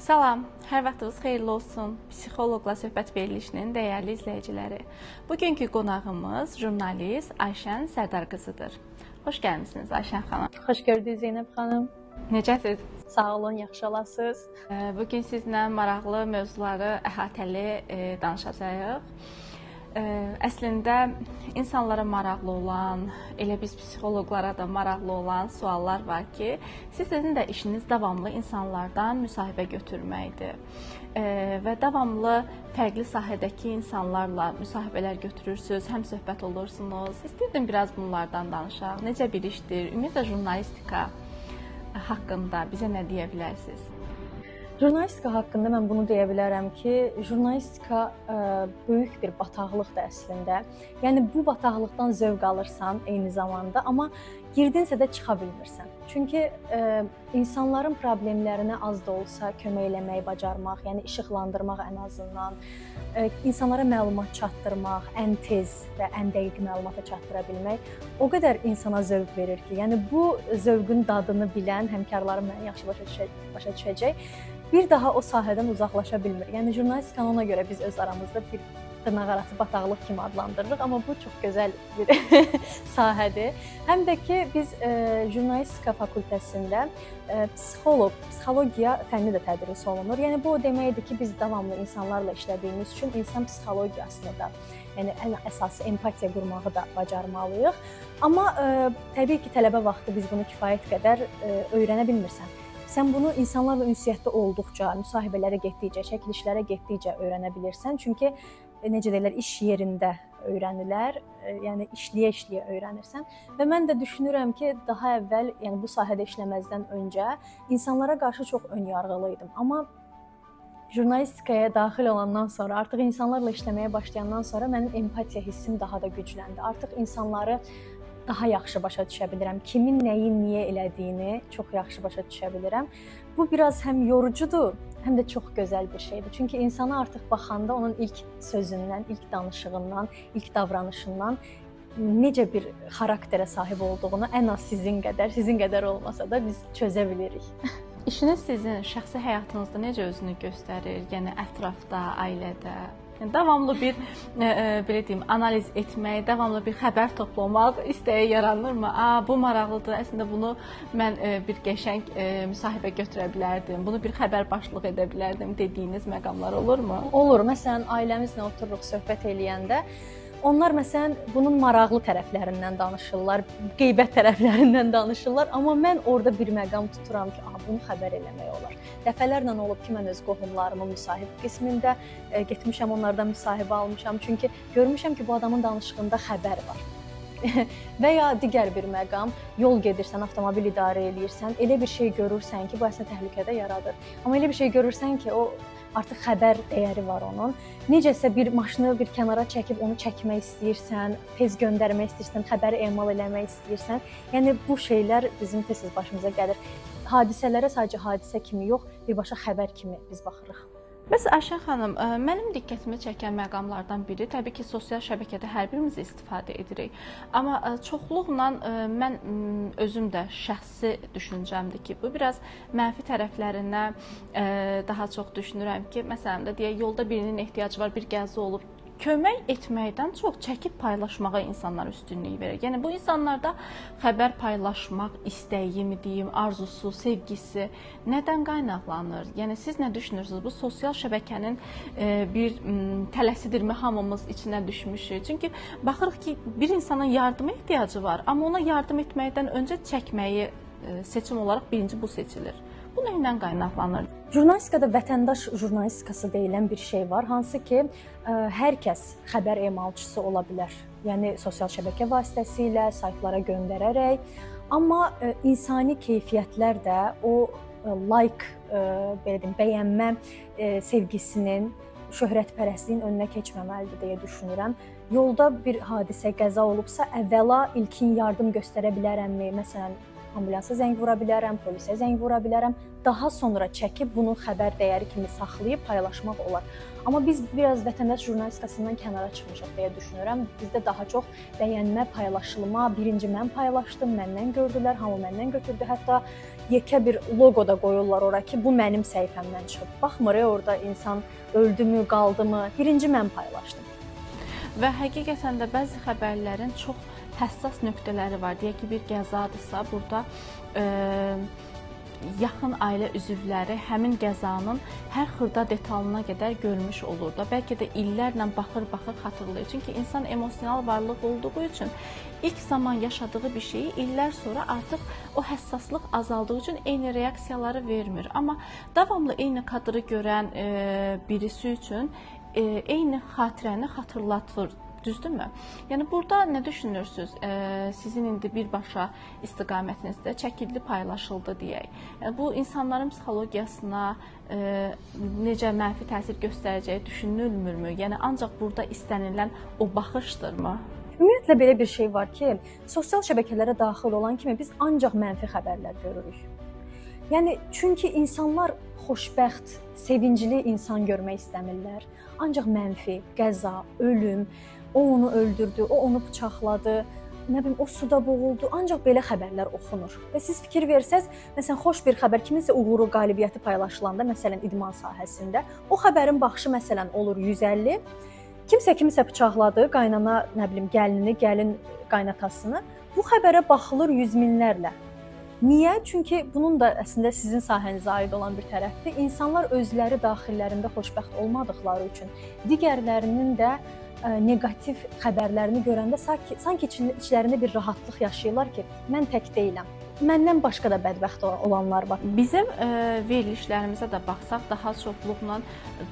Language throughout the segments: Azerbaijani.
Salam, hər vaxtınız xeyirli olsun. Psixoloqla söhbət verilişinin dəyərli izləyiciləri. Bugünkü qonağımız jurnalist Ayşən Sərdar qızıdır. Xoş gəlmisiniz Ayşən xanım. Xoş gördük Zeynəb xanım. Necəsiz? Sağ olun, yaxşı olasınız. Bugün sizlə maraqlı mövzuları əhatəli danışacağıq. Əslində insanlara maraqlı olan, elə biz psixoloqlara da maraqlı olan suallar var ki, sizin də işiniz davamlı insanlardan müsahibə götürməkdir və davamlı fərqli sahədəki insanlarla müsahibələr götürürsünüz, həm söhbət olursunuz. İstəyirdim biraz bunlardan danışaq. Necə bir işdir? Ümumiyyətlə jurnalistika haqqında bizə nə deyə bilərsiniz? Jurnalistika haqqında mən bunu deyə bilərəm ki, jurnalistika böyük bir bataqlıqdır əslində. Yəni bu bataqlıqdan zövq alırsan eyni zamanda, amma girdinsə də çıxa bilmirsən. Çünki insanların problemlərinə az da olsa kömək eləməyi bacarmaq, yəni işıqlandırmaq ən azından, insanlara məlumat çatdırmaq, ən tez və ən dəqiq məlumata çatdıra bilmək o qədər insana zövq verir ki, yəni bu zövqün dadını bilən həmkarlarım məni yaxşı başa düşəcək. Bir daha o sahədən uzaqlaşa bilmir. Yəni jurnalistikanı ona görə biz öz aramızda bir dırnaqarası bataqlıq kimi adlandırırıq, amma bu çox gözəl bir sahədir. Həm də ki biz jurnalistika fakültəsində psixologiya fənni də tədris olunur. Yəni bu o deməkdir ki, biz davamlı insanlarla işlədiyimiz üçün insan psixologiyasını da, yəni ən əsası empatiya qurmağı da bacarmalıyıq. Amma təbii ki, tələbə vaxtı biz bunu kifayət qədər öyrənə bilmirsən. Sən bunu insanlarla ünsiyyətdə olduqca, müsahibələrə getdikcə, çəkilişlərə getdikcə öyrənə bilirsən. Çünki necə deyirlər, iş yerində öyrənilər, yəni işləyə-işləyə öyrənirsən. Və mən də düşünürəm ki, daha əvvəl, yəni bu sahədə işləməzdən öncə insanlara qarşı çox önyarğılı idim. Amma jurnalistikaya daxil olandan sonra, artıq insanlarla işləməyə başlayandan sonra mənim empatiya hissim daha da gücləndi. Artıq insanları daha yaxşı başa düşə bilirəm. Kimin nəyi niyə elədiyini çox yaxşı başa düşə bilirəm. Bu biraz həm yorucudur, həm də çox gözəl bir şeydir. Çünki insana artıq baxanda onun ilk sözündən, ilk danışığından, ilk davranışından necə bir xarakterə sahib olduğunu ən az sizin qədər olmasa da biz çözə bilirik. İşiniz sizin şəxsi həyatınızda necə özünü göstərir? Yəni ətrafda, ailədə? Yəni, davamlı bir belə deyim, analiz etmək, davamlı bir xəbər toplamaq istəyi yaranırmı? Bu maraqlıdır. Əslində bunu mən bir qəşəng müsahibə götürə bilərdim. Bunu bir xəbər başlıq edə bilərdim dediyiniz məqamlar olurmu? Olur. Məsələn, ailəmizlə otururuq söhbət eləyəndə onlar məsələn bunun maraqlı tərəflərindən danışırlar, qeybət tərəflərindən danışırlar, amma mən orada bir məqam tuturam ki, bunu xəbər eləmək olar. Dəfələrlə olub ki, mən öz qohumlarımın müsahib qismində getmişəm, onlardan müsahibə almışam, çünki görmüşəm ki, bu adamın danışığında xəbər var. Və ya digər bir məqam, yol gedirsən, avtomobil idarə eləyirsən, elə bir şey görürsən ki, bu əslində təhlükədə yaradır. Amma elə bir şey görürsən ki, o artıq xəbər dəyəri var onun. Necəsə bir maşını bir kənara çəkib onu çəkmək istəyirsən, tez göndərmək istəyirsən, xəbəri emal eləmək istəyirsən. Yəni bu şeylər bizim tez-tez başımıza gəlir. Hadisələrə sadəcə hadisə kimi yox, birbaşa xəbər kimi biz baxırıq. Bəs Ayşən xanım, mənim diqqətimi çəkən məqamlardan biri təbii ki, sosial şəbəkədə hər birimiz istifadə edirik. Amma çoxluqla mən özüm də şəxsi düşüncəmdir ki, bu biraz mənfi tərəflərinə daha çox düşünürəm ki, məsələn də deyək, yolda birinin ehtiyacı var, bir qəza olub. Kömək etməkdən çox çəkib paylaşmağa insanlar üstünlük verir. Yəni bu insanlarda xəbər paylaşmaq istəyimi deyim, arzusu, sevgisi nədən qaynaqlanır? Yəni siz nə düşünürsünüz? Bu sosial şəbəkənin bir tələsidirmi, hamımız içinə düşmüşük? Çünki baxırıq ki, bir insanın yardıma ehtiyacı var, amma ona yardım etməkdən öncə çəkməyi seçim olaraq birinci bu seçilir. Bu nə ilə qaynaqlanır? Jurnalistikada vətəndaş jurnalistikası deyilən bir şey var, hansı ki, hər kəs xəbər emalçısı ola bilər. Yəni sosial şəbəkə vasitəsilə, saytlara göndərərək, amma insani keyfiyyətlər də o like, belə deyim, bəyənmə sevgisinin, şöhrətpərəstliyin önünə keçməməlidir deyə düşünürəm. Yolda bir hadisə, qəza olubsa, əvvəla ilkin yardım göstərə bilərəmmi? Məsələn, ambulansa zəng vura bilərəm, polisə zəng vura bilərəm. Daha sonra çəkib bunun xəbər dəyəri kimi saxlayıb paylaşmaq olar. Amma biz biraz vətəndaş jurnalistikasından kənara çıxmışıq deyə düşünürəm. Bizdə daha çox bəyənmə, paylaşılma, birinci mən paylaşdım, məndən gördülər, hamı məndən götürdü. Hətta yekə bir loqo da qoyurlar ora ki, bu mənim səhifəmdən çıxıb. Baxmır orada insan öldümü, qaldımı, birinci mən paylaşdım. Və həqiqətən də bəzi xəbərlərin çox həssas nöqtələri var. Deyək ki, bir qəzadırsa, burada yaxın ailə üzvləri həmin qəzanın hər xırda detalına qədər görmüş olur da. Bəlkə də illərlə baxır xatırlayır. Çünki insan emosional varlıq olduğu üçün ilk zaman yaşadığı bir şeyi illər sonra artıq o həssaslıq azaldığı üçün eyni reaksiyaları vermir. Amma davamlı eyni kadrı görən birisi üçün eyni xatirəni xatırlatır. Düzdürmü? Yəni burada nə düşünürsünüz? Sizin indi birbaşa istiqamətinizdə çəkildi, paylaşıldı deyək. Yəni bu insanların psixologiyasına necə mənfi təsir göstərəcəyi düşünülmürmü? Yəni ancaq burada istənilən o baxışdırmı? Ümumiyyətlə belə bir şey var ki, sosial şəbəkələrə daxil olan kimi biz ancaq mənfi xəbərlər görürük. Yəni çünki insanlar xoşbəxt, sevincli insan görmək istəmirlər. Ancaq mənfi, qəza, ölüm, o onu öldürdü, o onu bıçaqladı, nə bilim o suda boğuldu. Ancaq belə xəbərlər oxunur. Və siz fikir versəz, məsələn xoş bir xəbər, kiminsə uğuru, qalibiyyəti paylaşılanda, məsələn idman sahəsində, o xəbərin baxışı məsələn olur 150. Kimsə bıçaqladı, qaynana, nə bilim gəlinini, gəlin qaynatasını. Bu xəbərə baxılır yüz minlərlə. Niyə? Çünki bunun da əslində sizin sahənizə aid olan bir tərəfdir. İnsanlar özləri daxillərində xoşbəxt olmadıqları üçün digərlərinin də negativ xəbərlərini görəndə sanki içlərində bir rahatlıq yaşayırlar ki, mən tək deyiləm. Məndən başqa da bədbəxt olanlar var. Bizim verilişlərimizə də baxsaq, daha çoxluqla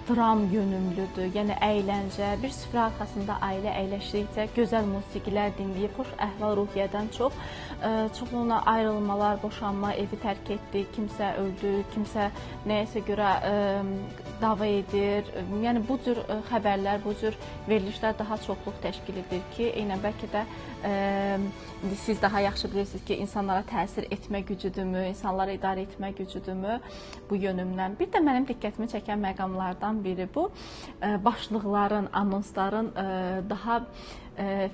dram yönümlüdür. Yəni əyləncə, bir süfrə arxasında ailə əyləşdikcə gözəl musiqilər dinləyib, xoş əhval-ruhiyyədən çoxluğuna ayrılmalar, boşanma, evi tərk etdi, kimsə öldü, kimsə nəyəsə görə dava edir. Yəni bu cür xəbərlər, bu cür verilişlər daha çoxluq təşkil edir ki, eynən bəlkə də siz daha yaxşı bilirsiniz ki, insanlara təsir etmə gücüdürmü, insanları idarə etmə gücüdürmü bu yönümdən. Bir də mənim diqqətimi çəkən məqamlardan biri bu, başlıqların, anonsların daha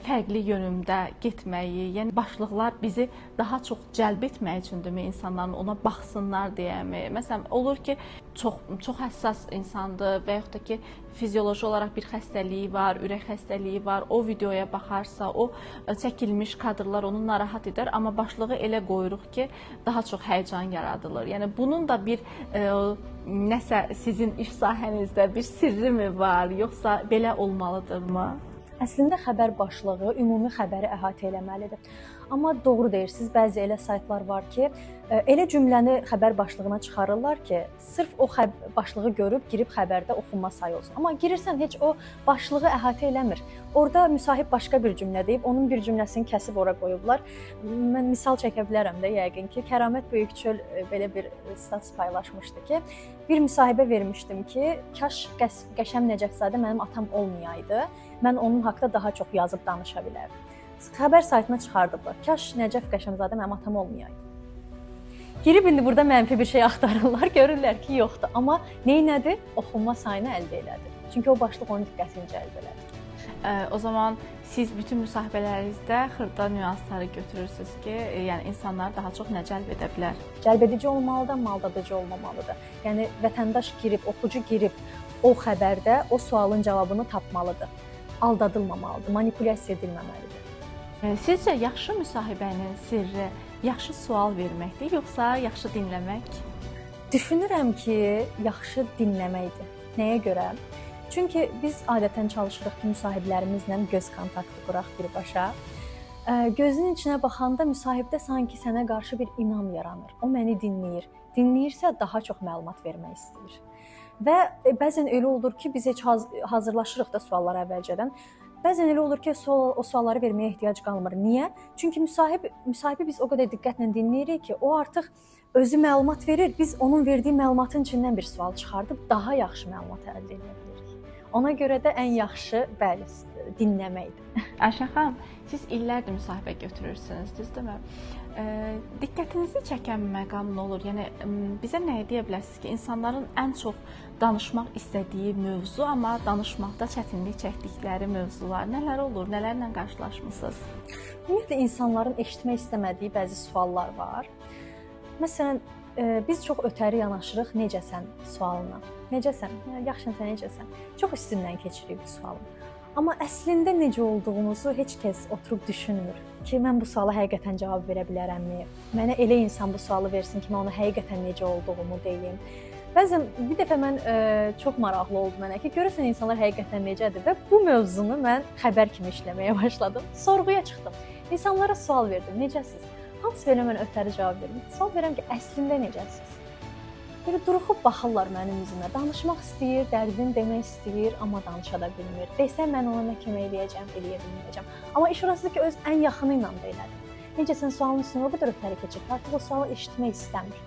fərqli yönümdə getməyi, yəni başlıqlar bizi daha çox cəlb etmək üçündürmü, insanların ona baxsınlar deyəmi? Məsələn, olur ki, çox həssas insandır və yaxud da ki, fizioloji olaraq bir xəstəliyi var, ürək xəstəliyi var, o videoya baxarsa, o çəkilmiş kadrlar onu narahat edər, amma başlığı elə qoyuruq ki, daha çox həyəcan yaradılır. Yəni bunun da bir nəsə sizin iş sahənizdə bir sirri mi var, yoxsa belə olmalıdırmı? Əslində xəbər başlığı ümumi xəbəri əhatə eləməlidir. Amma doğru deyirsiniz, bəzi elə saytlar var ki, elə cümləni xəbər başlığına çıxarırlar ki, sırf o başlığı görüb girib xəbərdə oxunma sayı olsun. Amma girirsən heç o başlığı əhatə eləmir. Orada müsahib başqa bir cümlə deyib, onun bir cümləsini kəsib ora qoyublar. Mən misal çəkə bilərəm də yəqin ki, Kəramət Böyükçöl belə bir status paylaşmışdı ki, bir müsahibə vermişdim ki, kaş Qəşəm Nəcəfzadə mənim atam olmayaydı, mən onun haqqında daha çox yazıb danışa bilərdim. Xəbər saytına çıxardıblar. Kaş Nəcəf Qəşəmzadə mənim atam olmayaydı. Girib indi burada mənfi bir şey axtarırlar, görürlər ki, yoxdur. Amma nədir? Oxunma sayını əldə elədi. Çünki o başlıq onun diqqətini cəlb elədi. O zaman siz bütün müsahibələrinizdə xırda nüansları götürürsünüz ki, yəni insanları daha çox nə cəlb edə bilər? Cəlbedici olmalıdır, maldadıcı olmamalıdır. Yəni vətəndaş girib, oxucu girib o xəbərdə o sualın cavabını tapmalıdır. Aldadılmamalıdır, manipulyasiya edilməməlidir. Sizcə yaxşı müsahibənin sirri yaxşı sual verməkdir, yoxsa yaxşı dinləmək? Düşünürəm ki, yaxşı dinləməkdir. Nəyə görə? Çünki biz adətən çalışırıq ki, müsahiblərimizlə göz kontaktı quraq birbaşa. Gözünün içinə baxanda müsahibdə sanki sənə qarşı bir inam yaranır. O məni dinləyir. Dinləyirsə daha çox məlumat vermək istəyir. Və bəzən elə olur ki, biz heç hazırlaşırıq da suallara əvvəlcədən. Bəzən elə olur ki, o sualları verməyə ehtiyac qalmır. Niyə? Çünki müsahibi biz o qədər diqqətlə dinləyirik ki, o artıq özü məlumat verir, biz onun verdiyi məlumatın içindən bir sual çıxardıb daha yaxşı məlumat əldə edə bilərik. Ona görə də ən yaxşı, bəli, dinləməkdir. Ayşən xanım, siz illərdir müsahibə götürürsünüz, düzdürmü? Diqqətinizi çəkən məqam nə olur? Yəni bizə nə deyə bilərsiniz ki, insanların ən çox danışmaq istədiyi mövzu, amma danışmaqda çətinlik çəkdikləri mövzular nələr olur? Nələrlə qarşılaşmısınız? Ümumiyyətlə insanların eşitmək istəmədiyi bəzi suallar var. Məsələn, biz çox ötəri yanaşırıq necəsən sualına. Necəsən? Yaxşısan, necəsən? Çox üstündən keçirik bu sualın. Amma əslində necə olduğumuzu heç kəs oturub düşünmür ki, mən bu suala həqiqətən cavab verə bilərəmmi? Mənə elə insan bu sualı versin ki, mən ona həqiqətən necə olduğumu deyim. Bəzən bir dəfə mən çox maraqlı oldu mənə ki, görəsən insanlar həqiqətən necədir və bu mövzunu mən xəbər kimi işləməyə başladım. Sorğuya çıxdım. İnsanlara sual verdim. Necəsiz? Hamısı belə mən ötəri cavab verdim. Sual verirəm ki, əslində necəsiz? Belə duruxub baxırlar mənim üzümə. Danışmaq istəyir, dərdini demək istəyir, amma danışa da bilmir. Desəm mən ona nə kömək eləyəcəm, eləyə bilməyəcəm. Amma iş orasıdır ki, öz ən yaxını ilə də elədim. Necəsən sualın üstünə o qədər ötəri keçir ki, artıq o sualı eşitmək istəmir.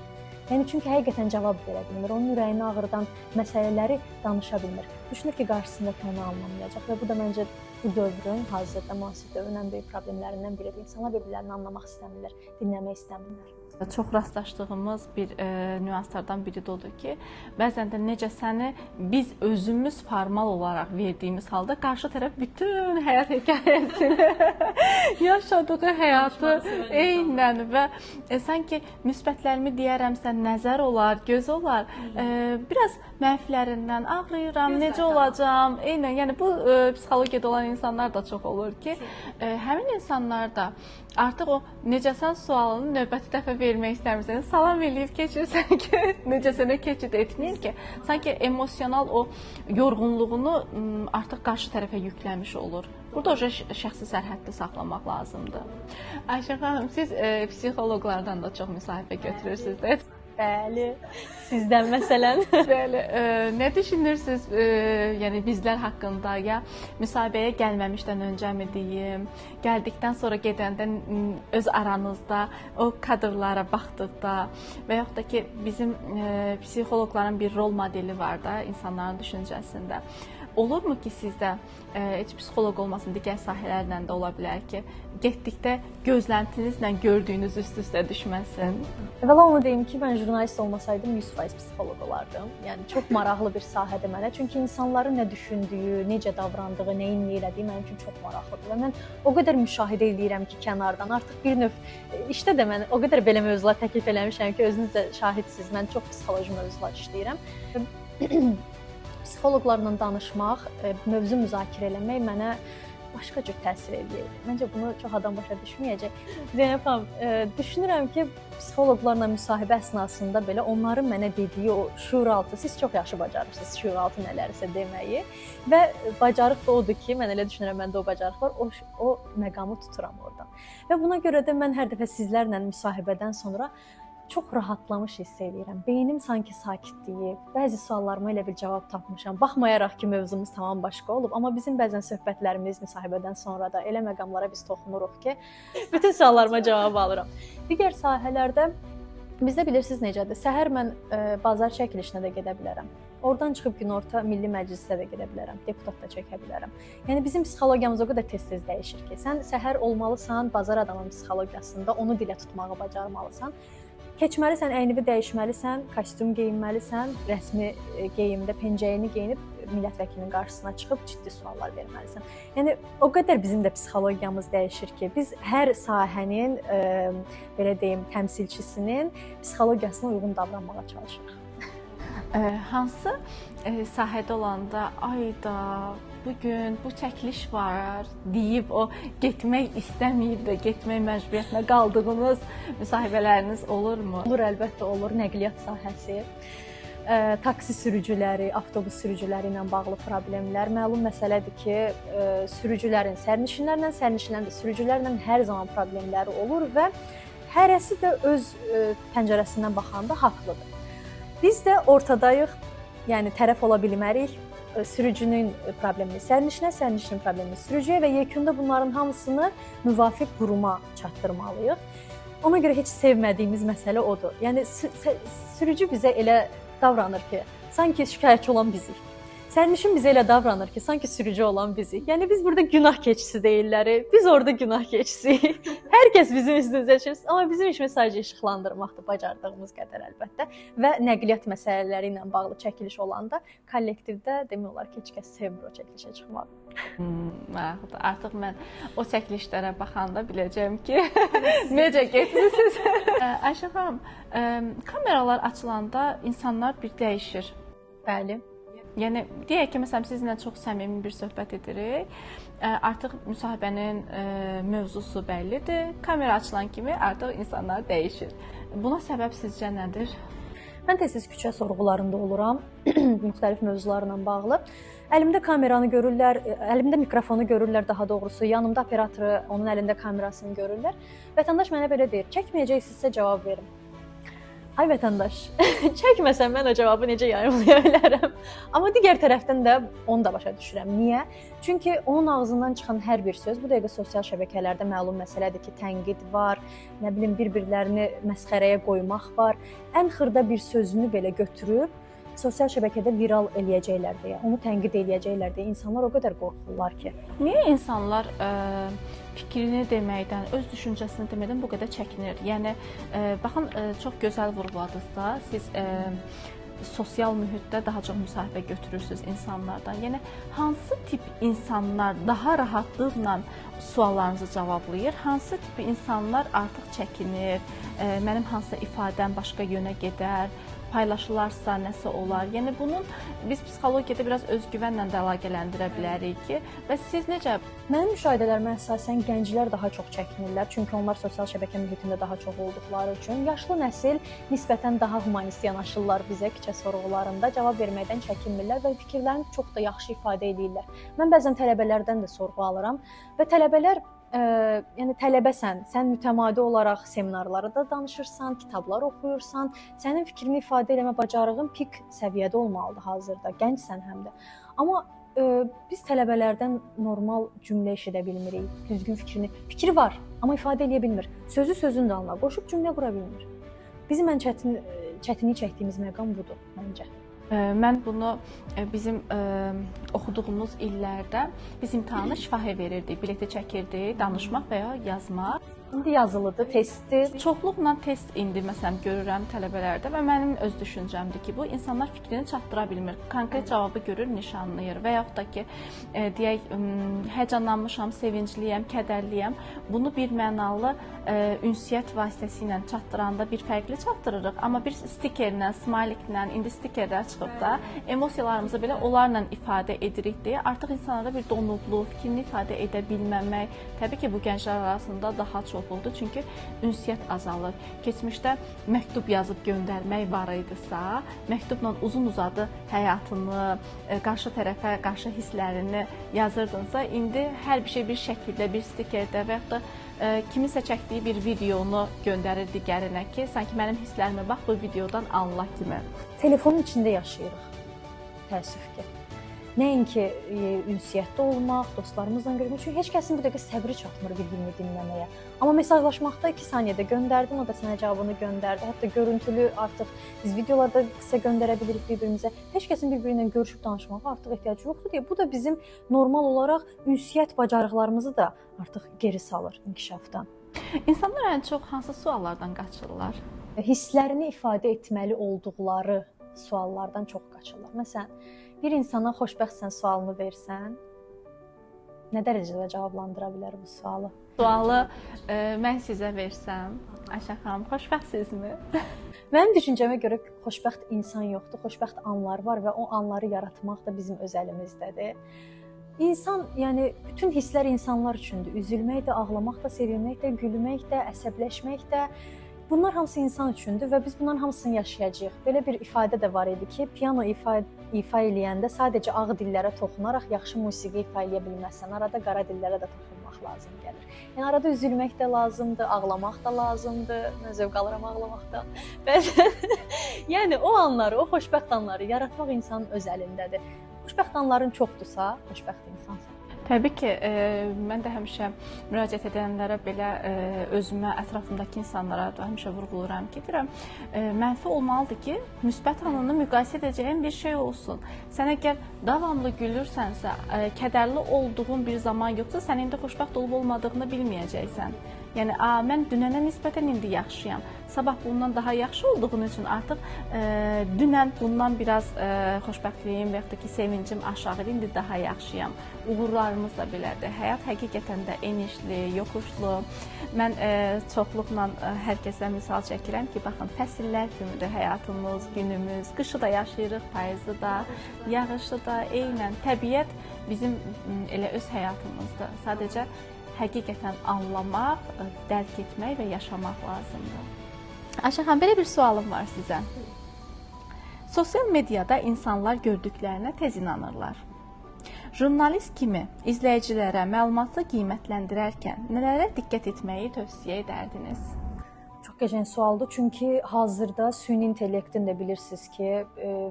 Yəni çünki həqiqətən cavab verə bilmir. Onun ürəyini ağrıdan məsələləri danışa bilmir. Düşünür ki, qarşısındakı onu anlamayacaq və bu da məncə bu dövrün, hazırda müasir dövrün ən böyük problemlərindən biridir. İnsanlar bir-birlərini anlamaq istəmirlər, dinləmək istəmirlər. Çox rastlaşdığımız bir nüanslardan biri də odur ki, bəzən də necəsəni biz özümüz formal olaraq verdiyimiz halda qarşı tərəf bütün həyat hekayəsini, yaşadığı həyatı eynən və sanki müsbətlərimi deyərəmsə nəzər olar, göz olar, biraz mənfilərindən ağlayıram, necə olacam, eynən. Yəni bu psixologiyada olan insanlar da çox olur ki, həmin insanlar da artıq o necəsən sualını növbəti dəfə vermək istəmirsən, salam eləyib keçirsən ki, necəsənə keçid etməyir ki, sanki emosional o yorğunluğunu artıq qarşı tərəfə yükləmiş olur. Burada o şəxsi sərhəddə saxlamaq lazımdır. Ayşə xanım, siz psixoloqlardan da çox müsahibə götürürsünüz də. Bəli, sizdən məsələn. Bəli, nə düşünürsünüz, yəni bizlər haqqında, ya müsahibəyə gəlməmişdən öncəmi deyim, gəldikdən sonra gedəndə öz aranızda o kadrlara baxdıqda və yaxud da ki, bizim psixoloqların bir rol modeli var da insanların düşüncəsində. Olurmu ki, sizdə heç psixoloq olmasın, digər sahələrlə də ola bilər ki, getdikdə gözləntinizlə gördüyünüz üst-üstə düşməsin? Əvvəla onu deyim ki, mən jurnalist olmasaydım 100% psixoloq olardım. Yəni çox maraqlı bir sahədir mənə. Çünki insanların nə düşündüyü, necə davrandığı, nəyin nə elədiyi mənim üçün çox maraqlıdır. Və mən o qədər müşahidə edirəm ki, kənardan artıq bir növ işdə də mən o qədər belə mövzular təklif eləmişəm ki, özünüz də şahidsiniz. Mən çox psixoloji mövzular işləyirəm. Psixoloqlarla danışmaq, mövzu müzakirə eləmək mənə başqa cür təsir edir. Məncə bunu çox adam başa düşməyəcək. Zeynəb xanım, düşünürəm ki, psixoloqlarla müsahibə əsnasında belə onların mənə dediyi o şuuraltı, siz çox yaxşı bacarırsınız şuuraltı nələrsə deməyi və bacarıq da odur ki, mən elə düşünürəm, məndə o bacarıq var, o məqamı tuturam oradan. Və buna görə də mən hər dəfə sizlərlə müsahibədən sonra çox rahatlamış hiss edirəm. Beynim sanki sakitliyi, bəzi suallarıma elə bir cavab tapmışam. Baxmayaraq ki, mövzumuz tamam başqa olub, amma bizim bəzən söhbətlərimiz müsahibədən sonra da elə məqamlara biz toxunuruq ki, bütün suallarıma cavab alıram. Digər sahələrdə bizdə bilirsiniz necədir? Səhər mən bazar çəkilişinə də gedə bilərəm. Oradan çıxıb günorta Milli Məclisə də gedə bilərəm, deputat da çəkə bilərəm. Yəni bizim psixologiyamız o qədər tez-tez dəyişir ki, sən səhər olmalısan bazar adamın psixologiyasında, onu dilə tutmağı bacarmalısan. Keçməlisən, əynini dəyişməlisən, kostyum geyinməlisən, rəsmi geyimdə pencəyini geyinib millət vəkilinin qarşısına çıxıb ciddi suallar verməlisən. Yəni o qədər bizim də psixologiyamız dəyişir ki, biz hər sahənin belə deyim, təmsilçisinin psixologiyasına uyğun davranmağa çalışırıq. Hansı sahədə olanda ayda bugün bu çəkiliş var deyib o getmək istəməyib də getmək məcburiyyətinə qaldığınız müsahibələriniz olurmu? Olur, əlbəttə olur. Nəqliyyat sahəsi, taksi sürücüləri, avtobus sürücüləri ilə bağlı problemlər. Məlum məsələdir ki, sürücülərin, sərnişinlərin də sürücülərlə hər zaman problemləri olur və hərəsi də öz pəncərəsindən baxanda haqlıdır. Biz də ortadayıq, yəni tərəf ola bilmərik. Sürücünün problemini sərnişinə, sərnişinin problemini sürücüyə və yekunda bunların hamısını müvafiq quruma çatdırmalıyıq. Ona görə heç sevmədiyimiz məsələ odur. Yəni sürücü bizə elə davranır ki, sanki şikayətçi olan bizik. Sərnişin bizə elə davranır ki, sanki sürücü olan bizik. Yəni biz burada günah keçisi deyirlər, biz orada günah keçisiyik. Hər kəs bizim üstümüzə düşür, amma bizim işimiz sadəcə işıqlandırmaqdır, bacardığımız qədər əlbəttə. Və nəqliyyat məsələləri ilə bağlı çəkiliş olanda kollektivdə demək olar ki, heç kəs sevmir o çəkilişə çıxmağı. Maraqlıdır. Artıq mən o çəkilişlərə baxanda biləcəm ki, necə getmisiniz. Ayşə xanım, kameralar açılanda insanlar bir dəyişir. Bəli. Yəni deyək ki, məsələn sizinlə çox səmimi bir söhbət edirik. Artıq müsahibənin mövzusu bəllidir. Kamera açılan kimi artıq insanlar dəyişir. Buna səbəb sizcə nədir? Mən tez-tez küçə sorğularında oluram, müxtəlif mövzularla bağlı. Əlimdə kameranı görürlər, əlimdə mikrofonu görürlər daha doğrusu, yanımda operatoru, onun əlində kamerasını görürlər. Vətəndaş mənə belə deyir, çəkməyəcəksinizsə cavab verin. Ay vətəndaş, çəkməsən mən o cavabı necə yayımlaya bilərəm? Amma digər tərəfdən də onu da başa düşürəm. Niyə? Çünki onun ağzından çıxan hər bir söz, bu dəqiqə sosial şəbəkələrdə məlum məsələdir ki, tənqid var, nə bilim bir-birlərini məsxərəyə qoymaq var. Ən xırda bir sözünü belə götürüb sosial şəbəkədə viral eləyəcəklər deyə, onu tənqid eləyəcəklər deyə insanlar o qədər qorxurlar ki. Niyə insanlar fikrini deməkdən, öz düşüncəsini deməkdən bu qədər çəkinir? Yəni baxın, çox gözəl vurğuladınız da, siz sosial mühitdə daha çox müsahibə götürürsüz insanlardan. Yəni hansı tip insanlar daha rahatlıqla suallarınızı cavablayır? Hansı tip insanlar artıq çəkinir? Mənim hansısa ifadəm başqa yönə gedər? Paylaşılarsa nəsə olar. Yəni bunun biz psixologiyada biraz özgüvənlə də əlaqələndirə bilərik ki, və siz necə? Mənim müşahidələrimə əsasən gənclər daha çox çəkinirlər, çünki onlar sosial şəbəkə mühitində daha çox olduqları üçün. Yaşlı nəsil nisbətən daha humanist yanaşırlar bizə küçə sorğularında, cavab verməkdən çəkinmirlər və fikirlərini çox da yaxşı ifadə edirlər. Mən bəzən tələbələrdən də sorğu alıram və tələbələr yəni tələbəsən, sən mütəmadi olaraq seminarlarda danışırsan, kitablar oxuyursan, sənin fikrini ifadə etmə bacarığın pik səviyyədə olmalıdır hazırda, gəncsən həm də. Amma biz tələbələrdən normal cümlə eşidə bilmirik, düzgün fikri var, amma ifadə edə bilmir. Sözü sözün dalına qoşub cümlə qura bilmir. Bizim ən çətinlik çəkdiyimiz məqam budur məncə. Mən bunu bizim oxuduğumuz illərdə biz imtahanı şifahi verirdik, bileti çəkirdik, danışmaq və ya yazmaq. İndi yazılıdır, testdir. Çoxluqla test indi məsələn görürəm tələbələrdə və mənim öz düşüncəmdir ki, bu insanlar fikrini çatdıra bilmir. Konkret cavabı görür, nişanlayır və yaxud da ki, deyək, həyəcanlanmışam, sevincliyəm, kədərliyəm. Bunu bir mənalı ünsiyyət vasitəsilə çatdıranda bir fərqli çatdırırıq, amma bir stikerlə, smayliklə, indi stikerlər çıxıb da emosiyalarımızı belə onlarla ifadə edirik deyə artıq insanlarda bir donuqluq, fikrini ifadə edə bilməmək, təbii ki, bu gənclər arasında daha çox oldu, çünki ünsiyyət azalır. Keçmişdə məktub yazıb göndərmək var idisə, məktubla uzun-uzadı həyatını, qarşı tərəfə, qarşı hisslərini yazırdınsa, indi hər bir şey bir şəkildə, bir stikerdə və yaxud da kiminsə çəkdiyi bir videonu göndərir digərinə ki, sanki mənim hisslərimə bax bu videodan anla kimi. Telefonun içində yaşayırıq, təəssüf ki. Nəinki ünsiyyətdə olmaq, dostlarımızla görmək, çünki heç kəsin bu dəqiqə səbri çatmır bir-birini dinləməyə. Amma mesajlaşmaqda 2 saniyədə göndərdin, o da sənə cavabını göndərdi. Hətta görüntülü artıq biz videolarda qısa göndərə bilirik bir-birimizə. Heç kəsin bir-biri ilə görüşüb danışmağa artıq ehtiyacı yoxdur deyə bu da bizim normal olaraq ünsiyyət bacarıqlarımızı da artıq geri salır inkişafdan. İnsanlar ən çox hansı suallardan qaçırlar? Hisslərini ifadə etməli olduqları suallardan çox qaçırlar. Məsələn, bir insana xoşbəxtsən sualını versən, nə dərəcədə cavablandıra bilər bu sualı? Sualı mən sizə versəm, Ayşə xanım, xoşbəxtsizmi? Mənim düşüncəmə görə xoşbəxt insan yoxdur, xoşbəxt anlar var və o anları yaratmaq da bizim öz əlimizdədir. İnsan, yəni bütün hisslər insanlar üçündür. Üzülmək də, ağlamaq da, sevinmək də, gülmək də, əsəbləşmək də. Bunlar hamısı insan üçündür və biz bunların hamısını yaşayacağıq. Belə bir ifadə də var idi ki, piano ifa eləyəndə sadəcə ağ dillərə toxunaraq yaxşı musiqi ifa eləyə bilməzsən. Arada qara dillərə də toxunmaq lazım gəlir. Yəni arada üzülmək də lazımdır, ağlamaq da lazımdır. Mən zövq alıram ağlamaqdan. Yəni o anları, o xoşbəxt anları yaratmaq insanın öz əlindədir. Xoşbəxt anların çoxdursa, xoşbəxt insansan. Təbii ki, mən də həmişə müraciət edənlərə belə özümə, ətrafımdakı insanlara da həmişə vurğuluram ki, deyirəm, mənfi olmalıdır ki, müsbət halını müqayisə edəcəyin bir şey olsun. Sən əgər davamlı gülürsənsə, kədərli olduğun bir zaman yoxsa, sən indi xoşbəxt olub olmadığını bilməyəcəksən. Yəni, mən dünənə nisbətən indi yaxşıyam. Sabah bundan daha yaxşı olduğun üçün artıq dünən bundan biraz xoşbəxtliyim və yaxud da ki, sevincim aşağıdır, indi daha yaxşıyam. Uğurlarımız da belədir. Həyat həqiqətən də enişli, yoxuşlu. Mən çoxluqla hər kəsə misal çəkirəm ki, baxın, fəsillər kimidir həyatımız, günümüz. Qışı da yaşayırıq, payızı da, yağışı da, eynən. Təbiət bizim elə öz həyatımızdır. Sadəcə həqiqətən anlamaq, dərk etmək və yaşamaq lazımdır. Ayşə xanım, belə bir sualım var sizə. Sosial mediada insanlar gördüklərinə tez inanırlar. Jurnalist kimi izləyicilərə məlumatı qiymətləndirərkən nələrə diqqət etməyi tövsiyə edərdiniz? Çox qəşəng sualdır, çünki hazırda süni intellektin də bilirsiniz ki,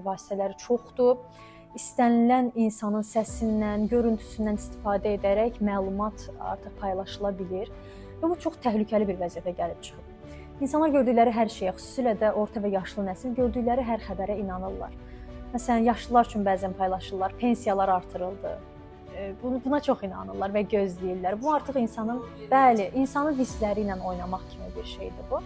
vasitələri çoxdur. İstənilən insanın səsindən, görüntüsündən istifadə edərək məlumat artıq paylaşıla bilir və bu çox təhlükəli bir vəziyyətə gəlib çıxıb. İnsanlar gördükləri hər şeyə, xüsusilə də orta və yaşlı nəsil gördükləri hər xəbərə inanırlar. Məsələn, yaşlılar üçün bəzən paylaşırlar, pensiyalar artırıldı. Buna çox inanırlar və gözləyirlər. Bu artıq insanın hissləri ilə oynamaq kimi bir şeydir bu.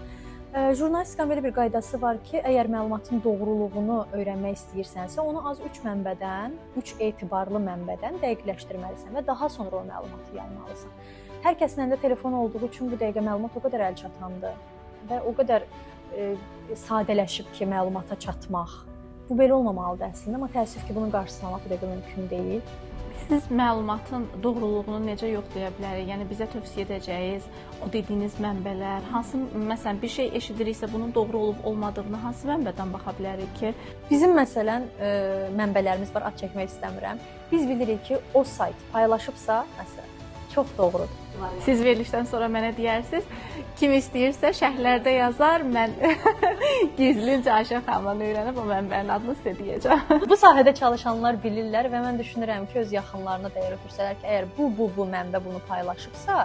Jurnalistikanın belə bir qaydası var ki, əgər məlumatın doğruluğunu öyrənmək istəyirsənsə, onu az 3 mənbədən, 3 etibarlı mənbədən dəqiqləşdirməlisən və daha sonra o məlumatı yaymalısan. Hər kəsin əlində telefon olduğu üçün bu dəqiqə məlumat o qədər əlçatandır və o qədər sadələşib ki, məlumata çatmaq. Bu belə olmamalıdır əslində, amma təəssüf ki, bunun qarşısını almaq bu dəqiqə mümkün deyil. Siz məlumatın doğruluğunu necə yoxlaya bilərik? Yəni bizə tövsiyə edəcəyiniz o dediyiniz mənbələr, hansı məsələn bir şey eşidiriksə bunun doğru olub olmadığını hansı mənbədən baxa bilərik ki? Bizim məsələn mənbələrimiz var, ad çəkmək istəmirəm. Biz bilirik ki, o sayt paylaşıbsa, məsələn, çox doğrudur. Siz verilişdən sonra mənə deyərsiniz, kim istəyirsə şərhlərdə yazar, mən gizlincə Ayşə xanımdan öyrənib o mənbənin adını sizə deyəcəm. Bu sahədə çalışanlar bilirlər və mən düşünürəm ki, öz yaxınlarına dəyər ötürsələr ki, əgər bu mənbə bunu paylaşıbsa,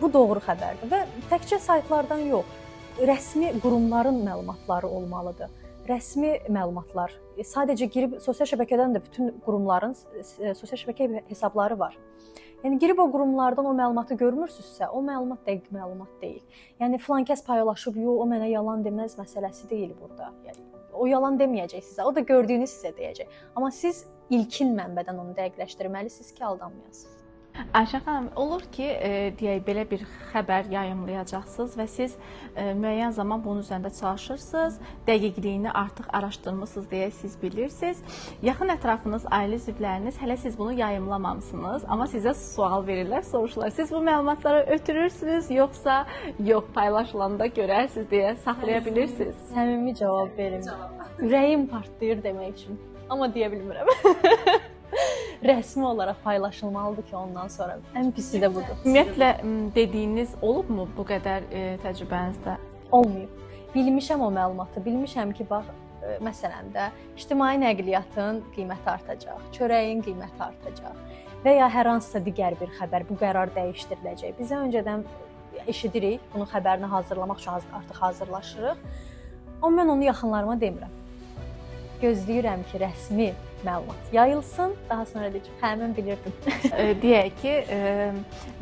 bu doğru xəbərdir və təkcə saytlardan yox, rəsmi qurumların məlumatları olmalıdır. Rəsmi məlumatlar, sadəcə girib sosial şəbəkədən də bütün qurumların sosial şəbəkə hesabları var. Yəni girib o qurumlardan o məlumatı görmürsünüzsə, o məlumat dəqiq məlumat deyil. Yəni filan kəs paylaşıb, yox, o mənə yalan deməz məsələsi deyil burada. Yəni o yalan deməyəcək sizə, o da gördüyünü sizə deyəcək. Amma siz ilkin mənbədən onu dəqiqləşdirməlisiniz ki, aldanmayasınız. Ayşə xanım, olur ki, deyək belə bir xəbər yayımlayacaqsınız və siz müəyyən zaman bunun üzərində çalışırsınız, dəqiqliyini artıq araşdırmısınız deyə siz bilirsiniz. Yaxın ətrafınız, ailə üzvləriniz hələ siz bunu yayımlamamısınız, amma sizə sual verirlər, soruşurlar. Siz bu məlumatları ötürürsünüz, yoxsa yox, paylaşılanda görərsiniz deyə saxlaya bilirsiniz? Səmimi cavab verin. Ürəyim partlayır demək üçün, amma deyə bilmirəm. Rəsmi olaraq paylaşılmalıdır ki, ondan sonra ən pisi də budur. Ümumiyyətlə dediyiniz olubmu bu qədər təcrübənizdə? Olmayıb. Bilmişəm o məlumatı, bilmişəm ki, bax, məsələn də ictimai nəqliyyatın qiyməti artacaq, çörəyin qiyməti artacaq və ya hər hansısa digər bir xəbər, bu qərar dəyişdiriləcək. Bizə öncədən eşidirik, bunun xəbərini hazırlamaq üçün artıq hazırlaşırıq. Amma mən onu yaxınlarıma demirəm. Gözləyirəm ki, rəsmi məlumat yayılsın, daha sonra deyəcəm, hə, mən bilirdim. Deyək ki,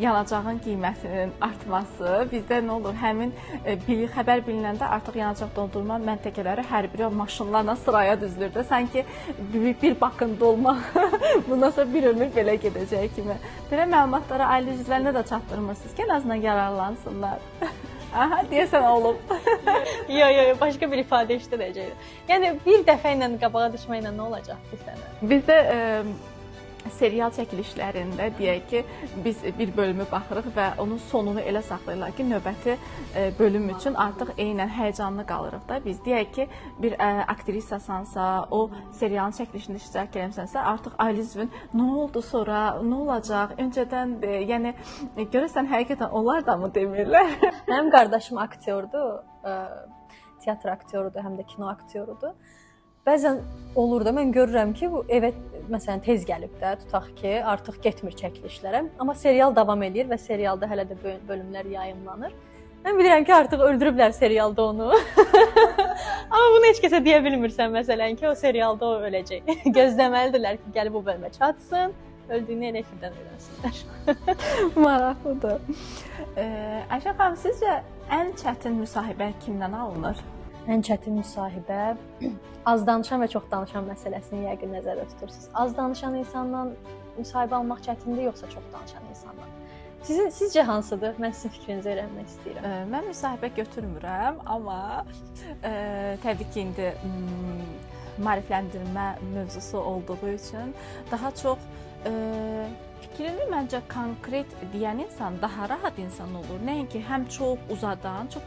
yanacağın qiymətinin artması bizdə nə olur? Həmin xəbər bilinəndə artıq yanacaq doldurma məntəqələri hər biri maşınlarla sıraya düzülür də, sanki bir bakın dolmaq bundan sonra bir ömür belə gedəcək kimi. Belə məlumatları ailə üzvlərinə də çatdırmırsınız ki, en azından yararlansınlar. Aha, deyəsən olub. Yox, başqa bir ifadə işlədəcəkdir. Yəni bir dəfə ilə qabağa düşməklə nə olacaq ki sənə? Bizdə serial çəkilişlərində deyək ki, biz bir bölümü baxırıq və onun sonunu elə saxlayırlar ki, növbəti bölüm üçün artıq eynən həyəcanlı qalırıq da. Biz deyək ki, bir aktrisasansa, o serialın çəkilişində iştirak eləmisənsə, artıq ailə üzvün nə oldu sonra, nə olacaq, öncədən yəni görəsən həqiqətən onlar da mı demirlər? Mənim qardaşım aktyordur, teatr aktyorudur, həm də kino aktyorudur. Bəzən olur da mən görürəm ki, bu evə məsələn tez gəlib də, tutaq ki, artıq getmir çəkilişlərə, amma serial davam edir və serialda hələ də bölümlər yayımlanır. Mən bilirəm ki, artıq öldürüblər serialda onu. Amma bunu heç kəsə deyə bilmirsən məsələn ki, o serialda o öləcək. Gözləməlidirlər ki, gəlib o bölümə çatsın, öldüyünü elə efirdən öyrənsinlər. Maraqlıdır. Ayşə xanım, sizcə ən çətin müsahibə kimdən alınır? Ən çətin müsahibə az danışan və çox danışan məsələsini yəqin nəzərdə tutursunuz. Az danışan insandan müsahibə almaq çətindir, yoxsa çox danışan insandan? Sizcə hansıdır? Mən sizin fikrinizi öyrənmək istəyirəm. Mən müsahibə götürmürəm, amma təbii ki, indi maarifləndirmə mövzusu olduğu üçün daha çox fikrini məncə konkret deyən insan daha rahat insan olur. Nəinki həm çox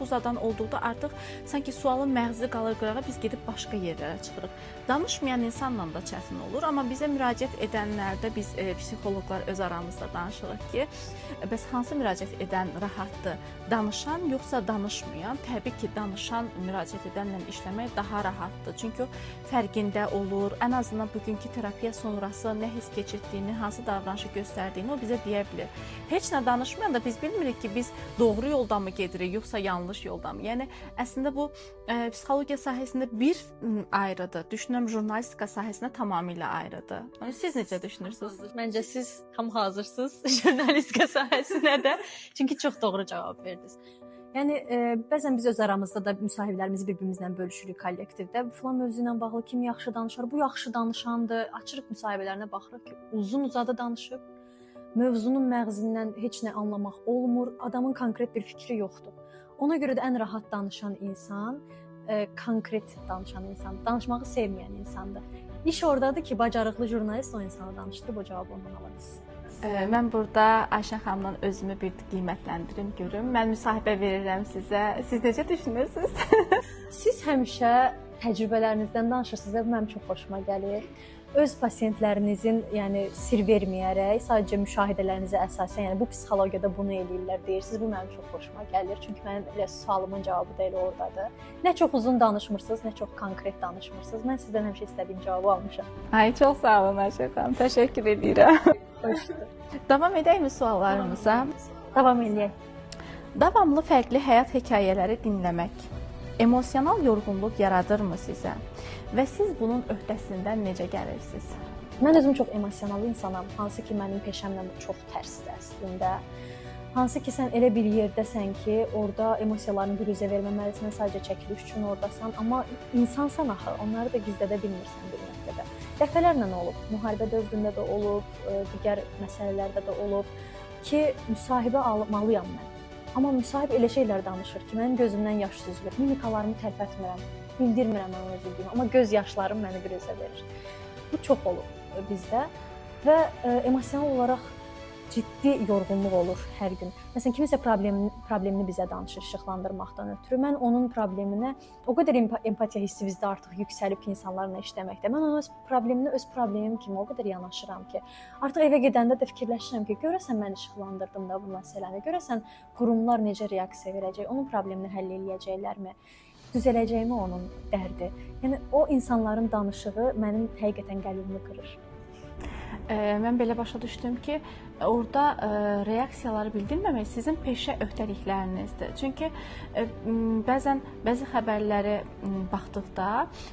uzadan olduqda artıq sanki sualın məğzi qalır qırağa, biz gedib başqa yerlərə çıxırıq. Danışmayan insanla da çətin olur, amma bizə müraciət edənlərdə biz psixoloqlar öz aramızda danışırıq ki, bəs hansı müraciət edən rahatdır? Danışan yoxsa danışmayan? Təbii ki, danışan müraciət edənlə işləmək daha rahatdır. Çünki o fərqində olur. Ən azından bugünkü terapiya sonrası nə hiss keçirdiyini, hansı davranışı göstərdiyini o bizə deyə bilir. Heç nə danışmayan da biz bilmirik ki, biz doğru yoldan mı gedirik, yoxsa yanlış yoldan mı? Yəni əslində bu psixologiya sahəsində bir ayrıdır. Düşünürəm jurnalistika sahəsində tamamilə ayrıdır. Siz necə düşünürsünüz? Məncə siz tam hazırsınız jurnalistika sahəsinə də. Çünki çox doğru cavab verdiniz. Yəni bəzən biz öz aramızda da müsahiblərimizi bir-birimizlə bölüşürük kollektivdə. Filan mövzu ilə bağlı kim yaxşı danışar? Bu yaxşı danışandır. Açırıq müsahibələrinə baxırıq ki, uzun-uzadı danışıb. Mövzunun məğzindən heç nə anlamaq olmur. Adamın konkret bir fikri yoxdur. Ona görə də ən rahat danışan insan konkret danışan insan, danışmağı sevməyən insandır. İş ordadır ki, bacarıqlı jurnalist o insanı danışdırıb o cavabı ondan ala bilsin. Mən burada Ayşə xanımdan özümü bir qiymətləndirim, görüm. Mən müsahibə verirəm sizə. Siz necə düşünürsünüz? Siz həmişə təcrübələrinizdən danışırsınız və bu mənim çox xoşuma gəlir. Öz pasiyentlərinizin, yəni sir verməyərək, sadəcə müşahidələrinizə əsasən, yəni bu psixologiyada bunu eləyirlər deyirsiniz. Bu mənim çox xoşuma gəlir. Çünki mənim elə sualımın cavabı da elə ordadır. Nə çox uzun danışmırsınız, nə çox konkret danışmırsınız. Mən sizdən həmişə istədiyim cavabı almışam. Ay, çox sağ olun Ayşə xanım. Təşəkkür edirəm. Davam edəkmi suallarımıza? Davam edək. Davamlı fərqli həyat hekayələri dinləmək emosional yorğunluq yaradırmı sizə? Və siz bunun öhdəsindən necə gəlirsiniz? Mən özüm çox emosional insanam. Hansı ki, mənim peşəmlə çox tərsdir əslində. Hansı ki, sən elə bir yerdəsən ki, orada emosiyalarını büruzə verməməlisən, sadəcə çəkiliş üçün ordasan. Amma insansan axı, onları da gizlədə bilmirsən bir nöqtədə. Dəfələrlə olub, müharibə dövründə də olub, digər məsələlərdə də olub ki, müsahibə almalıyam mən. Amma müsahib elə şeylər danışır ki, mənim gözümdən yaş süzülür, mimikalarımı tərpətmirəm, bildirmirəm mən özümü, amma göz yaşlarım məni büruzə verir. Bu çox olub bizdə və emosional olaraq ciddi yorğunluq olur hər gün. Məsələn, kimisə problemini bizə danışır işıqlandırmaqdan ötürü. Mən onun probleminə o qədər empatiya hissi bizdə artıq yüksəlib insanlarla işləməkdə. Mən ona öz problemim kimi o qədər yanaşıram ki, artıq evə gedəndə də fikirləşirəm ki, görəsən mən işıqlandırdım da bu məsələni, görəsən qurumlar necə reaksiya verəcək, onun problemini həll eləyəcəklərmi, düzələcəkmi onun dərdi. Yəni o insanların danışığı mənim həqiqətən qəlbimi qırır. Mən belə başa düşdüm ki, orada reaksiyaları bildirməmək sizin peşə öhdəliklərinizdir. Çünki bəzi xəbərləri baxdıqda,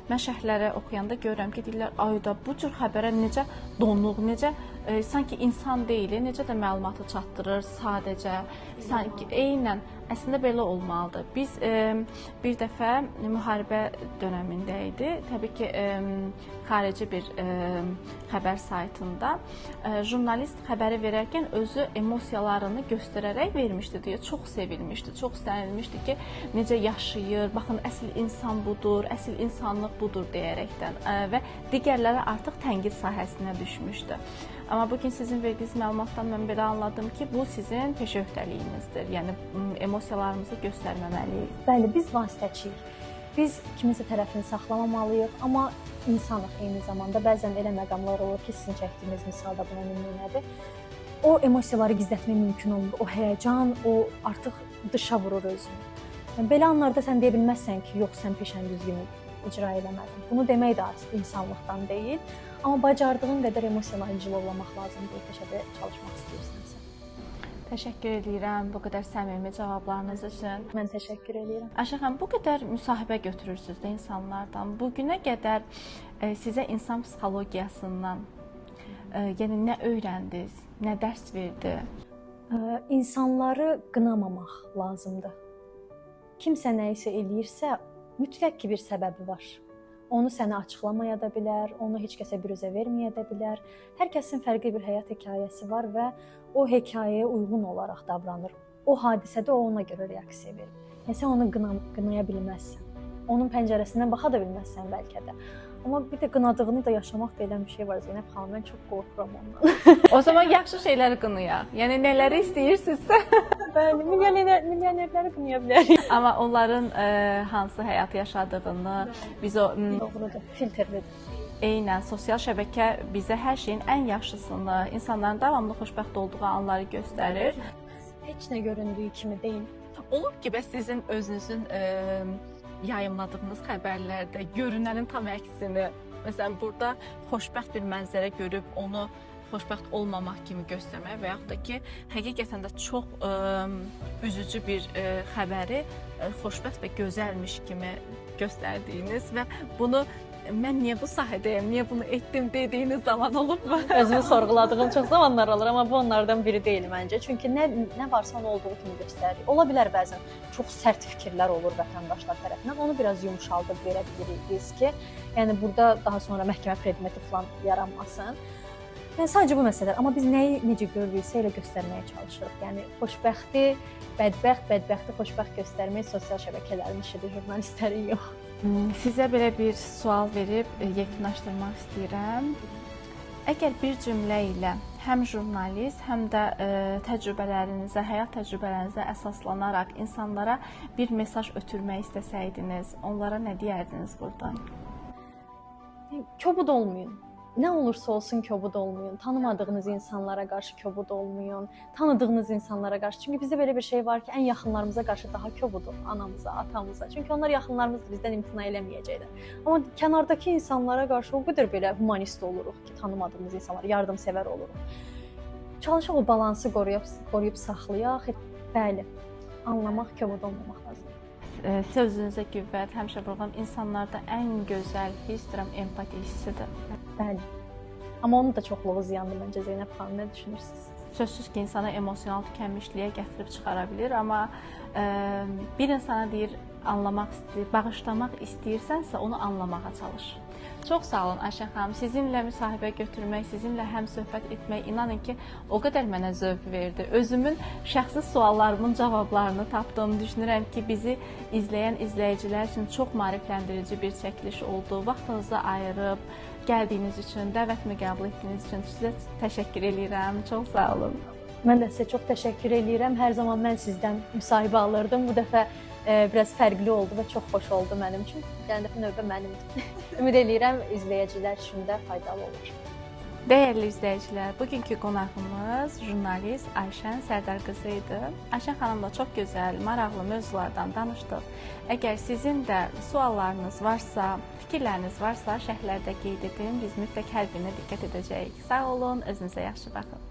mən şərhləri oxuyanda görürəm ki, deyirlər, ayda bu cür xəbərə necə donuq, necə sanki insan deyil, necə də məlumatı çatdırır sadəcə, sanki eynən. Əslində belə olmalıdır. Biz bir dəfə müharibə dönəmində idi. Təbii ki, xarici bir xəbər saytında jurnalist xəbəri verərkən özü emosiyalarını göstərərək vermişdi deyə çox sevilmişdi, çox istənilmişdi ki, necə yaşayır, baxın əsl insan budur, əsl insanlıq budur deyərəkdən və digərləri artıq tənqid sahəsinə düşmüşdü. Amma bugün sizin verdiyiniz məlumatdan mən belə anladım ki, bu sizin peşə öhdəliyinizdir. Yəni emosiyalarımızı göstərməməliyik. Bəli, biz vasitəçiyik. Biz kiminsə tərəfini saxlamamalıyıq, amma insanıq eyni zamanda. Bəzən elə məqamlar olur ki, sizin çəkdiyiniz misalda buna nümunədir. O emosiyaları gizlətmək mümkün olmur. O həyəcan, o artıq dışa vurur özünü. Yəni belə anlarda sən deyə bilməzsən ki, yox, sən peşəni düzgün icra eləmədim. Bunu demək də insanlıqdan deyil, amma bacardığın qədər emosional cilovlamaq lazımdır peşədə çalışmaq istəyirsənsə. Təşəkkür edirəm bu qədər səmimi cavablarınız üçün. Mən təşəkkür edirəm. Ayşə xanım, bu qədər müsahibə götürürsüz də insanlardan. Bu günə qədər sizə insan psixologiyasından yəni nə öyrəndiniz, nə dərs verdi? İnsanları qınamamaq lazımdır. Kimsə nə isə eləyirsə, mütləq ki bir səbəbi var. Onu sənə açıqlamaya da bilər, onu heç kəsə büruzə verməyə də bilər. Hər kəsin fərqli bir həyat hekayəsi var və o hekayəyə uyğun olaraq davranır. O hadisədə o ona görə reaksiya verir. Yəni sən onu qınaya bilməzsən. Onun pəncərəsindən baxa da bilməzsən bəlkə də. Amma bir də qınadığını da yaşamaq da elə bir şey var Zeynəb xanım, mən çox qorxuram ondan. O zaman yaxşı şeyləri qınayaq. Yəni nələri istəyirsinizsə. Bəli, milyonerləri qınaya bilərik. Amma onların hansı həyat yaşadığını biz o Doğrudur, filtrlidir. Eynən sosial şəbəkə bizə hər şeyin ən yaxşısını, insanların davamlı xoşbəxt olduğu anları göstərir. Heç nə göründüyü kimi deyil. Olub ki, bəs sizin özünüzün yayımladığınız xəbərlərdə görünənin tam əksini, məsələn, burada xoşbəxt bir mənzərə görüb onu xoşbəxt olmamaq kimi göstərmək və yaxud da ki, həqiqətən də çox üzücü bir xəbəri xoşbəxt və gözəlmiş kimi göstərdiyiniz və bunu mən niyə bu sahədəyəm, niyə bunu etdim dediyiniz zaman olubmu? Özümü sorğuladığım çox zamanlar olur, amma bu onlardan biri deyil məncə. Çünki nə varsa onu olduğu kimi göstərir. Ola bilər bəzən çox sərt fikirlər olur vətəndaşlar tərəfindən. Onu biraz yumşaldıb verə bilirik ki, yəni burada daha sonra məhkəmə predmeti falan yaranmasın. Yəni sadəcə bu məsələlər, amma biz nəyi necə görürüksə elə göstərməyə çalışırıq. Yəni xoşbəxti, bədbəxti xoşbəxt göstərmək sosial şəbəkələrin işidir, jurnalistlərin yox. Sizə belə bir sual verib yekunlaşdırmaq istəyirəm. Əgər bir cümlə ilə həm jurnalist, həm də təcrübələrinizə, həyat təcrübələrinizə əsaslanaraq insanlara bir mesaj ötürmək istəsəydiniz, onlara nə deyərdiniz burdan? Kobud olmayın. Nə olursa olsun kobud olmayın. Tanımadığınız insanlara qarşı kobud olmayın. Tanıdığınız insanlara qarşı. Çünki bizdə belə bir şey var ki, ən yaxınlarımıza qarşı daha kobuduq, anamıza, atamıza. Çünki onlar yaxınlarımızdır, bizdən imtina eləməyəcəklər. Amma kənardakı insanlara qarşı o qədər belə humanist oluruq ki, tanımadığımız insanlara yardımsevər oluruq. Çalışaq o balansı qoruyub saxlayaq. Bəli, anlamaq, kobud olmamaq lazımdır. Sözünüzə qüvvət, həmişə vurğulam, insanlarda ən gözəl hiss empati hissidir. Bəli. Amma onun da çoxluğu ziyandır məncə Zeynəb xanım, nə düşünürsünüz? Sözsüz ki, insana emosional tükənmişliyə gətirib çıxara bilir, amma bir insana deyir, anlamaq istəyir, bağışlamaq istəyirsənsə onu anlamağa çalış. Çox sağ olun Ayşə xanım. Sizinlə müsahibə götürmək, sizinlə həm söhbət etmək inanın ki, o qədər mənə zövq verdi. Özümün şəxsi suallarımın cavablarını tapdım. Düşünürəm ki, bizi izləyən izləyicilər üçün çox maarifləndirici bir çəkiliş oldu. Vaxtınızı ayırıb gəldiyiniz üçün, dəvətimi qəbul etdiyiniz üçün sizə təşəkkür edirəm. Çox sağ olun. Mən də sizə çox təşəkkür edirəm. Hər zaman mən sizdən müsahibə alırdım. Bu dəfə biraz fərqli oldu və çox xoş oldu mənim üçün. Yəni dəfə növbə mənimdir. Ümid edirəm izləyicilər üçün də faydalı olur. Dəyərli izləyicilər, bugünkü qonağımız jurnalist Ayşən Sərdar qızı idi. Ayşən xanımla çox gözəl, maraqlı mövzulardan danışdıq. Əgər sizin də suallarınız varsa, fikirləriniz varsa, şərhlərdə qeyd edin. Biz mütləq hər birinə diqqət edəcəyik. Sağ olun, özünüzə yaxşı baxın.